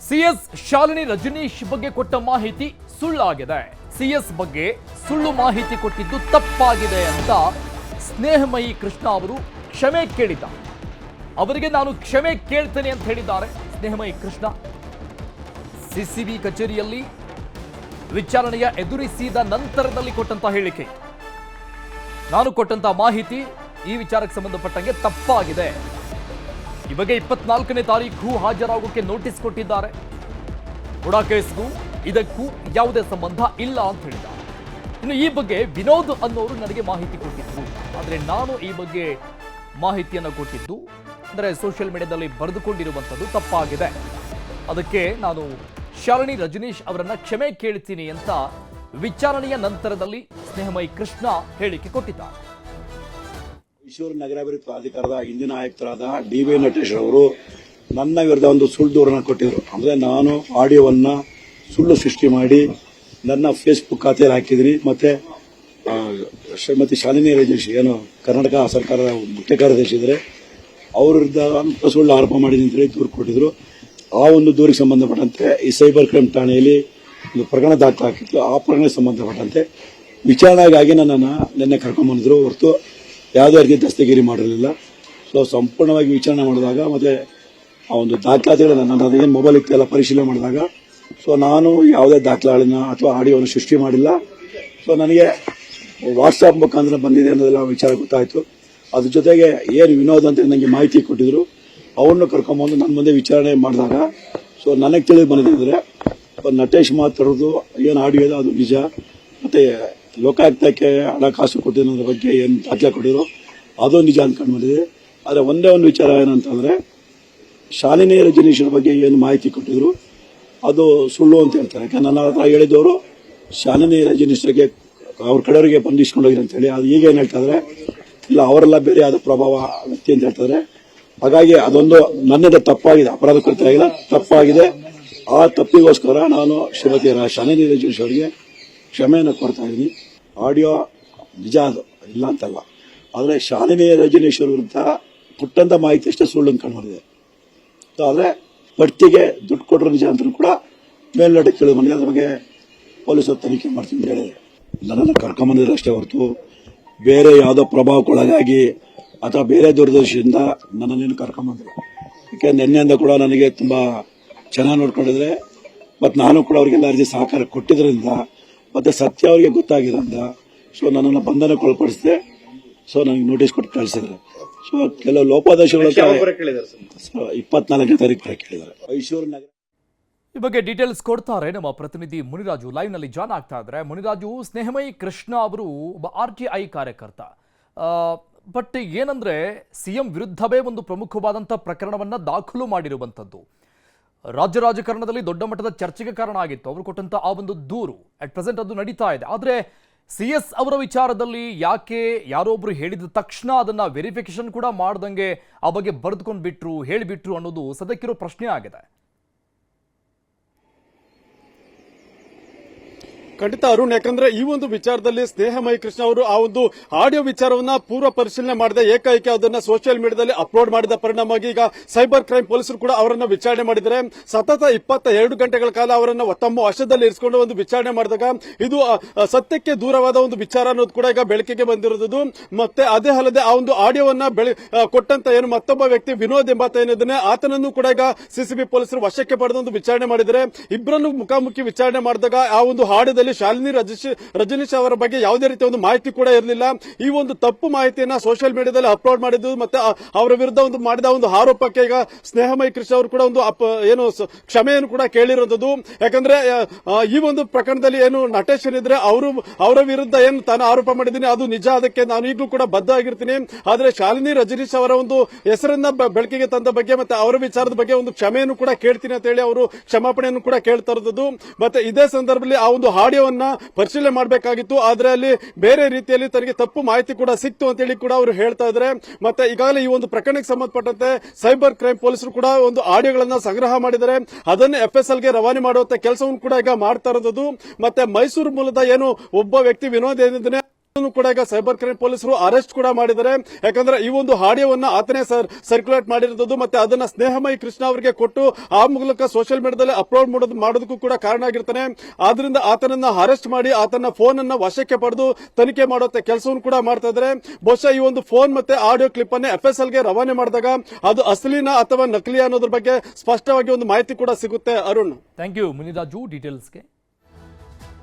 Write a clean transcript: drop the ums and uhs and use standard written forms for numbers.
CS Shalini Rajneesh ಬಗ್ಗೆ ಕೊಟ್ಟ ಮಾಹಿತಿ ಸುಳ್ಳಾಗಿದೆ. ಸಿಎಸ್ ಬಗ್ಗೆ ಸುಳ್ಳು ಮಾಹಿತಿ ಕೊಟ್ಟಿದ್ದು ತಪ್ಪಾಗಿದೆ ಅಂತ ಸ್ನೇಹಮಯಿ ಕೃಷ್ಣ ಅವರು ಕ್ಷಮೆ ಕೇಳಿದ್ದಾರೆ. ಅವರಿಗೆ ನಾನು ಕ್ಷಮೆ ಕೇಳ್ತೇನೆ ಅಂತ ಹೇಳಿದ್ದಾರೆ ಸ್ನೇಹಮಯಿ ಕೃಷ್ಣ. ಸಿಸಿಬಿ ಕಚೇರಿಯಲ್ಲಿ ವಿಚಾರಣೆಯ ಎದುರಿಸಿದ ನಂತರದಲ್ಲಿ ಕೊಟ್ಟಂತ ಹೇಳಿಕೆ, ನಾನು ಕೊಟ್ಟಂತ ಮಾಹಿತಿ ಈ ವಿಚಾರಕ್ಕೆ ಸಂಬಂಧಪಟ್ಟಂಗೆ ತಪ್ಪಾಗಿದೆ. ಈ ಬಗ್ಗೆ 24ನೇ ತಾರೀಕು ಹಾಜರಾಗೋಕೆ ನೋಟಿಸ್ ಕೊಟ್ಟಿದ್ದಾರೆ. ಬುಡಾ ಕೇಸ್ಗೂ ಇದಕ್ಕೂ ಯಾವುದೇ ಸಂಬಂಧ ಇಲ್ಲ ಅಂತ ಹೇಳಿದ್ದಾರೆ. ಇನ್ನು ಈ ಬಗ್ಗೆ ವಿನೋದ್ ಅನ್ನೋರು ನನಗೆ ಮಾಹಿತಿ ಕೊಟ್ಟಿದ್ರು, ಆದರೆ ನಾನು ಈ ಬಗ್ಗೆ ಮಾಹಿತಿಯನ್ನು ಕೊಟ್ಟಿದ್ದು ಅಂದರೆ ಸೋಷಿಯಲ್ ಮೀಡಿಯಾದಲ್ಲಿ ಬರೆದುಕೊಂಡಿರುವಂಥದ್ದು ತಪ್ಪಾಗಿದೆ. ಅದಕ್ಕೆ ನಾನು ಶಾಲಿನಿ ರಜನೀಶ್ ಅವರನ್ನ ಕ್ಷಮೆ ಕೇಳ್ತೀನಿ ಅಂತ ವಿಚಾರಣೆಯ ನಂತರದಲ್ಲಿ ಸ್ನೇಹಮಯಿ ಕೃಷ್ಣ ಹೇಳಿಕೆ ಕೊಟ್ಟಿದ್ದಾರೆ. ಮೈಸೂರು ನಗರಾಭಿವೃದ್ಧಿ ಪ್ರಾಧಿಕಾರದ ಹಿಂದಿನ ಆಯುಕ್ತರಾದ ಡಿ.ವಿ. ನಟೇಶ್ ಅವರು ನನ್ನ ವಿರುದ್ಧ ಒಂದು ಸುಳ್ಳು ದೂರನ್ನು ಕೊಟ್ಟಿದ್ರು. ಅಂದರೆ ನಾನು ಆಡಿಯೋವನ್ನ ಸುಳ್ಳು ಸೃಷ್ಟಿ ಮಾಡಿ ನನ್ನ ಫೇಸ್ಬುಕ್ ಖಾತೆಯಲ್ಲಿ ಹಾಕಿದ್ದೀನಿ. ಮತ್ತೆ ಶ್ರೀಮತಿ ಶಾಲಿನಿ ರಜನೀಶ್ ಏನು ಕರ್ನಾಟಕ ಸರ್ಕಾರದ ಮುಖ್ಯ ಕಾರ್ಯದರ್ಶಿ ಇದ್ದಾರೆ, ಅವ್ರ ವಿರುದ್ಧ ಸುಳ್ಳು ಆರೋಪ ಮಾಡಿದ್ದೀನಿ ಅಂತೇಳಿ ದೂರು ಕೊಟ್ಟಿದ್ರು. ಆ ಒಂದು ದೂರಿಗೆ ಸಂಬಂಧಪಟ್ಟಂತೆ ಈ ಸೈಬರ್ ಕ್ರೈಮ್ ಠಾಣೆಯಲ್ಲಿ ಒಂದು ಪ್ರಕರಣ ದಾಖಲಾಗಿತ್ತು. ಆ ಪ್ರಕರಣಕ್ಕೆ ಸಂಬಂಧಪಟ್ಟಂತೆ ವಿಚಾರಣೆಗಾಗಿ ನನ್ನನ್ನು ನಿನ್ನೆ ಕರ್ಕೊಂಡ್ಬಂದಿದ್ರು, ಹೊರತು ಯಾವುದೇ ರೀತಿ ದಸ್ತಗಿರಿ ಮಾಡಿರಲಿಲ್ಲ. ಸೊ ಸಂಪೂರ್ಣವಾಗಿ ವಿಚಾರಣೆ ಮಾಡಿದಾಗ ಮತ್ತೆ ಆ ಒಂದು ದಾಖಲಾತಿಗಳನ್ನ ನನ್ನ ಮೊಬೈಲ್ ಇತ್ತೆಲ್ಲ ಪರಿಶೀಲನೆ ಮಾಡಿದಾಗ ಸೊ ನಾನು ಯಾವುದೇ ದಾಖಲೆಗಳನ್ನ ಅಥವಾ ಆಡಿಯೋವನ್ನು ಸೃಷ್ಟಿ ಮಾಡಿಲ್ಲ. ಸೊ ನನಗೆ ವಾಟ್ಸಾಪ್ ಮುಖಾಂತರ ಬಂದಿದೆ ಅನ್ನೋದೆಲ್ಲ ವಿಚಾರ ಗೊತ್ತಾಯಿತು. ಅದ್ರ ಜೊತೆಗೆ ಏನು ವಿನೋದ್ ಅಂತ ನನಗೆ ಮಾಹಿತಿ ಕೊಟ್ಟಿದ್ರು, ಅವನ್ನ ಕರ್ಕೊಂಬಂದು ನನ್ನ ಮುಂದೆ ವಿಚಾರಣೆ ಮಾಡಿದಾಗ ಸೊ ನನಗೆ ತಿಳಿದು ಬಂದಿದೆ ನಟೇಶ್ ಮಾತಾಡೋದು ಏನು ಆಡಿಯೋ ಇದೆ ಅದು ನಿಜ. ಮತ್ತೆ ಲೋಕಾಯುಕ್ತಕ್ಕೆ ಹಣಕಾಸು ಕೊಟ್ಟಿರೋದ್ರ ಬಗ್ಗೆ ಏನು ದಾಖಲೆ ಕೊಟ್ಟಿರೋ ಅದು ನಿಜ ಅಂದ್ಕೊಂಡು ಬಂದಿದೆ. ಆದರೆ ಒಂದೇ ಒಂದು ವಿಚಾರ ಏನಂತಂದ್ರೆ ಶಾಲಿನಿ ರಜನೀಶ್ ಬಗ್ಗೆ ಏನು ಮಾಹಿತಿ ಕೊಟ್ಟಿದ್ರು ಅದು ಸುಳ್ಳು ಅಂತ ಹೇಳ್ತಾರೆ. ಯಾಕಂದ್ರೆ ನನ್ನ ಹತ್ರ ಹೇಳಿದವರು ಶಾಲಿನಿ ರಜನೀಶ್ಗೆ ಅವ್ರ ಕಡೆಯವರಿಗೆ ಬಂದಿಸ್ಕೊಂಡು ಹೋಗಿರಿ ಅಂತ ಹೇಳಿ. ಅದು ಈಗ ಏನು ಹೇಳ್ತಾ ಇದ್ರೆ ಇಲ್ಲ ಅವರೆಲ್ಲ ಬೇರೆ ಆದ ಪ್ರಭಾವ ವ್ಯಕ್ತಿ ಅಂತ ಹೇಳ್ತಾರೆ. ಹಾಗಾಗಿ ಅದೊಂದು ನನ್ನಿಂದ ತಪ್ಪಾಗಿದೆ, ಅಪರಾಧ ಕೃತ್ಯ ಆಗಿಲ್ಲ, ತಪ್ಪಾಗಿದೆ. ಆ ತಪ್ಪಿಗೋಸ್ಕರ ನಾನು ಶ್ರೀಮತಿ ಶಾಲಿನಿ ರಜನೀಶ್ ಅವರಿಗೆ ಕ್ಷಮೆಯನ್ನು ಕೊಡ್ತಾ ಇದ್ದೀನಿ. ಆಡಿಯೋ ನಿಜ ಅದು ಇಲ್ಲ ಅಂತಲ್ಲ, ಆದರೆ ಶಾಲಿನಿ ರಜನೀಶ್ ವಿರುದ್ಧ ಕೊಟ್ಟಂತ ಮಾಹಿತಿ ಅಷ್ಟೇ ಸುಳ್ಳು ಅಂದ್ಕೊಂಡು ಬಂದಿದೆ. ಆದರೆ ಪಟ್ಟಿಗೆ ದುಡ್ಡು ಕೊಟ್ಟರು ನಿಜ ಅಂತ ಕೂಡ ಮೇಲ್ನೋಟ ತಿಳಿದು ಬಂದಿದೆ. ಅದ್ರ ಬಗ್ಗೆ ಪೊಲೀಸರು ತನಿಖೆ ಮಾಡ್ತೀನಿ ಅಂತ ಹೇಳಿದೆ. ನನ್ನನ್ನು ಕರ್ಕೊಂಬಂದಿದ್ರೆ ಅಷ್ಟೇ ಹೊರತು ಬೇರೆ ಯಾವುದೋ ಪ್ರಭಾವಕ್ಕೊಳಗಾಗಿ ಅಥವಾ ಬೇರೆ ದೂರದರ್ಶಿಯಿಂದ ನನ್ನನ್ನೇನು ಕರ್ಕೊಂಬಂದಿಲ್ಲ. ಯಾಕೆ ನಿನ್ನೆಯಿಂದ ಕೂಡ ನನಗೆ ತುಂಬಾ ಚೆನ್ನಾಗಿ ನೋಡ್ಕೊಂಡಿದ್ರೆ ಮತ್ತು ನಾನು ಕೂಡ ಅವರಿಗೆಲ್ಲ ಅರ್ಜಿ ಸಹಕಾರ ಕೊಟ್ಟಿದ್ರಿಂದ ಮತ್ತೆ ಸತ್ಯ ಅವರಿಗೆ ಗೊತ್ತಾಗಿರೋದ್ರಿಂದ ಸೊ ನನ್ನನ್ನು ಬಂಧನಕ್ಕೊಳಪಡಿಸಿದೆ. ಸೊ ನನಗೆ ನೋಟಿಸ್ ಕೊಟ್ಟು ಕಳಿಸಿದ್ರೆ ಸೊ ಕೆಲವು ಲೋಪದೋಷಗಳು 24ನೇ ತಾರೀಕು ಕೇಳಿದ್ದಾರೆ. ಮೈಸೂರು ನಗರ ಈ ಬಗ್ಗೆ ಡೀಟೇಲ್ಸ್ ಕೊಡ್ತಾರೆ ನಮ್ಮ ಪ್ರತಿನಿಧಿ ಮುನಿರಾಜು, ಲೈವ್ ನಲ್ಲಿ ಜಾಯ್ನ್ ಆಗ್ತಾ ಇದ್ದಾರೆ. ಮುನಿರಾಜು, ಸ್ನೇಹಮಯಿ ಕೃಷ್ಣ ಅವರು ಒಬ್ಬ RTI ಕಾರ್ಯಕರ್ತ. ಬಟ್ ಏನಂದ್ರೆ ಸಿಎಂ ವಿರುದ್ಧವೇ ಒಂದು ಪ್ರಮುಖವಾದಂತಹ ಪ್ರಕರಣವನ್ನ ದಾಖಲು ಮಾಡಿರುವಂತದ್ದು ರಾಜ್ಯ ರಾಜಕಾರಣದಲ್ಲಿ ದೊಡ್ಡ ಮಟ್ಟದ ಚರ್ಚೆಗೆ ಕಾರಣ ಆಗಿತ್ತು. ಅವರು ಕೊಟ್ಟಂತ ಆ ಒಂದು ದೂರು ಅಟ್ ಪ್ರೆಸೆಂಟ್ ಅದು ನಡೀತಾ ಇದೆ. ಆದ್ರೆ CS ಅವರ ವಿಚಾರದಲ್ಲಿ ಯಾಕೆ ಯಾರೊಬ್ರು ಹೇಳಿದ ತಕ್ಷಣ ಅದನ್ನ ವೆರಿಫಿಕೇಶನ್ ಕೂಡ ಮಾಡ್ದಂಗೆ ಆ ಬಗ್ಗೆ ಬರೆದುಕೊಂಡು ಬಿಟ್ರು, ಹೇಳಿಬಿಟ್ರು ಅನ್ನೋದು ಸದ್ಯಕ್ಕಿರೋ ಪ್ರಶ್ನೆ ಆಗಿದೆ. ಖಂಡಿತ ಅರುಣ್, ಯಾಕಂದ್ರೆ ಈ ಒಂದು ವಿಚಾರದಲ್ಲಿ ಸ್ನೇಹಮಯಿ ಕೃಷ್ಣ ಅವರು ಆ ಒಂದು ಆಡಿಯೋ ವಿಚಾರವನ್ನ ಪೂರ್ವ ಪರಿಶೀಲನೆ ಮಾಡದೆ ಏಕೈಕ ಅದನ್ನ ಸೋಷಿಯಲ್ ಮೀಡಿಯಾದಲ್ಲಿ ಅಪ್ಲೋಡ್ ಮಾಡಿದ ಪರಿಣಾಮವಾಗಿ ಈಗ ಸೈಬರ್ ಕ್ರೈಮ್ ಪೊಲೀಸರು ಕೂಡ ಅವರನ್ನ ವಿಚಾರಣೆ ಮಾಡಿದರೆ ಸತತ 22 ಗಂಟೆಗಳ ಕಾಲ ಅವರನ್ನ ತಮ್ಮ ವಶದಲ್ಲಿ ಇರಿಸಿಕೊಂಡು ಒಂದು ವಿಚಾರಣೆ ಮಾಡಿದಾಗ ಇದು ಸತ್ಯಕ್ಕೆ ದೂರವಾದ ಒಂದು ವಿಚಾರ ಅನ್ನೋದು ಕೂಡ ಈಗ ಬೆಳಕಿಗೆ ಬಂದಿರೋದು. ಮತ್ತೆ ಅದೇ ಅಲ್ಲದೆ ಆ ಒಂದು ಆಡಿಯೋವನ್ನ ಕೊಟ್ಟಂತ ಏನು ಮತ್ತೊಬ್ಬ ವ್ಯಕ್ತಿ ವಿನೋದ್ ಎಂಬಾತ ಏನಿದ್ದಾನೆ ಆತನನ್ನು ಕೂಡ ಈಗ ಸಿಸಿಬಿ ಪೊಲೀಸರು ವಶಕ್ಕೆ ಪಡೆದು ಒಂದು ವಿಚಾರಣೆ ಮಾಡಿದರೆ ಇಬ್ಬರನ್ನು ಮುಖಾಮುಖಿ ವಿಚಾರಣೆ ಮಾಡಿದಾಗ ಆ ಒಂದು ಆಡಿಯೋದಲ್ಲಿ ಶಾಲಿನಿ ರಜನೀಶ್ ಅವರ ಬಗ್ಗೆ ಯಾವುದೇ ರೀತಿಯ ಒಂದು ಮಾಹಿತಿ ಕೂಡ ಇರಲಿಲ್ಲ. ಈ ಒಂದು ತಪ್ಪು ಮಾಹಿತಿಯನ್ನ ಸೋಷಿಯಲ್ ಮೀಡಿಯಾದಲ್ಲಿ ಅಪ್ಲೋಡ್ ಮಾಡಿದ್ದು ಮತ್ತೆ ಅವರ ವಿರುದ್ಧ ಒಂದು ಮಾಡಿದ ಒಂದು ಆರೋಪಕ್ಕೆ ಈಗ ಸ್ನೇಹಮಯಿ ಕೃಷ್ಣ ಅವರು ಕೂಡ ಒಂದು ಏನು ಕ್ಷಮೆಯನ್ನು ಕೂಡ ಕೇಳಿರೋದು. ಯಾಕಂದ್ರೆ ಈ ಒಂದು ಪ್ರಕರಣದಲ್ಲಿ ಏನು ನಟೇಶ್ ಏನಿದ್ರೆ ಅವರ ವಿರುದ್ಧ ಏನು ತಾನು ಆರೋಪ ಮಾಡಿದ್ದೀನಿ ಅದು ನಿಜ, ಅದಕ್ಕೆ ನಾನು ಈಗಲೂ ಕೂಡ ಬದ್ಧ ಆಗಿರ್ತೀನಿ. ಆದ್ರೆ ಶಾಲಿನಿ ರಜನೀಶ್ ಅವರ ಒಂದು ಹೆಸರನ್ನ ಬೆಳಕಿಗೆ ತಂದ ಬಗ್ಗೆ ಮತ್ತೆ ಅವರ ವಿಚಾರದ ಬಗ್ಗೆ ಒಂದು ಕ್ಷಮೆಯನ್ನು ಕೂಡ ಕೇಳ್ತೀನಿ ಅಂತ ಹೇಳಿ ಅವರು ಕ್ಷಮಾಪಣೆಯನ್ನು ಕೂಡ ಕೇಳ್ತಾ ಇರೋದು. ಮತ್ತೆ ಇದೇ ಸಂದರ್ಭದಲ್ಲಿ ಆ ಒಂದು ಆಡಿಯೋವನ್ನ ಪರಿಶೀಲನೆ ಮಾಡಬೇಕಾಗಿತ್ತು, ಆದ್ರೆ ಅಲ್ಲಿ ಬೇರೆ ರೀತಿಯಲ್ಲಿ ತನಗೆ ತಪ್ಪು ಮಾಹಿತಿ ಕೂಡ ಸಿಕ್ತು ಅಂತ ಹೇಳಿ ಕೂಡ ಅವರು ಹೇಳ್ತಾ ಇದ್ದಾರೆ. ಮತ್ತೆ ಈಗಾಗಲೇ ಈ ಒಂದು ಪ್ರಕರಣಕ್ಕೆ ಸಂಬಂಧಪಟ್ಟಂತೆ ಸೈಬರ್ ಕ್ರೈಮ್ ಪೊಲೀಸರು ಕೂಡ ಒಂದು ಆಡಿಯೋಗಳನ್ನ ಸಂಗ್ರಹ ಮಾಡಿದ್ದಾರೆ. ಅದನ್ನು FSLಗೆ ರವಾನೆ ಮಾಡುವಂತ ಕೆಲಸವನ್ನು ಕೂಡ ಈಗ ಮಾಡ್ತಾ ಇರೋದು. ಮತ್ತೆ ಮೈಸೂರು ಮೂಲದ ಏನು ಒಬ್ಬ ವ್ಯಕ್ತಿ ವಿನೋದ್ ಏನಿದ್ದಾನೆ ಕೂಡ ಈಗ ಸೈಬರ್ ಕ್ರೈಮ್ ಪೊಲೀಸರು ಅರೆಸ್ಟ್ ಕೂಡ ಮಾಡಿದ್ದಾರೆ. ಯಾಕಂದ್ರೆ ಈ ಒಂದು ಆಡಿಯೋವನ್ನ ಆತನೇ ಸರ್ಕ್ಯುಲೇಟ್ ಮಾಡಿರೋದು ಮತ್ತೆ ಅದನ್ನ ಸ್ನೇಹಮಯಿ ಕೃಷ್ಣ ಅವರಿಗೆ ಕೊಟ್ಟು ಆ ಮೂಲಕ ಸೋಷಿಯಲ್ ಮೀಡಿಯಾದಲ್ಲಿ ಅಪ್ಲೋಡ್ ಮಾಡೋದಕ್ಕೂ ಕೂಡ ಕಾರಣ ಆಗಿರ್ತಾನೆ. ಆದ್ರಿಂದ ಆತನನ್ನ ಅರೆಸ್ಟ್ ಮಾಡಿ ಆತನ ಫೋನ್ ಅನ್ನ ವಶಕ್ಕೆ ಪಡೆದು ತನಿಖೆ ಮಾಡೋ ಕೆಲಸವನ್ನು ಕೂಡ ಮಾಡ್ತಾ ಇದ್ದಾರೆ. ಬಹುಶಃ ಈ ಒಂದು ಫೋನ್ ಮತ್ತೆ ಆಡಿಯೋ ಕ್ಲಿಪ್ ಅನ್ನು FSL ಗೆ ರವಾನೆ ಮಾಡಿದಾಗ ಅದು ಅಸಲಿನ ಅಥವಾ ನಕಲಿ ಅನ್ನೋದ್ರ ಬಗ್ಗೆ ಸ್ಪಷ್ಟವಾಗಿ ಒಂದು ಮಾಹಿತಿ ಕೂಡ ಸಿಗುತ್ತೆ. Arun, thank you Muniraju ಡೀಟೇಲ್ಸ್ಗೆ.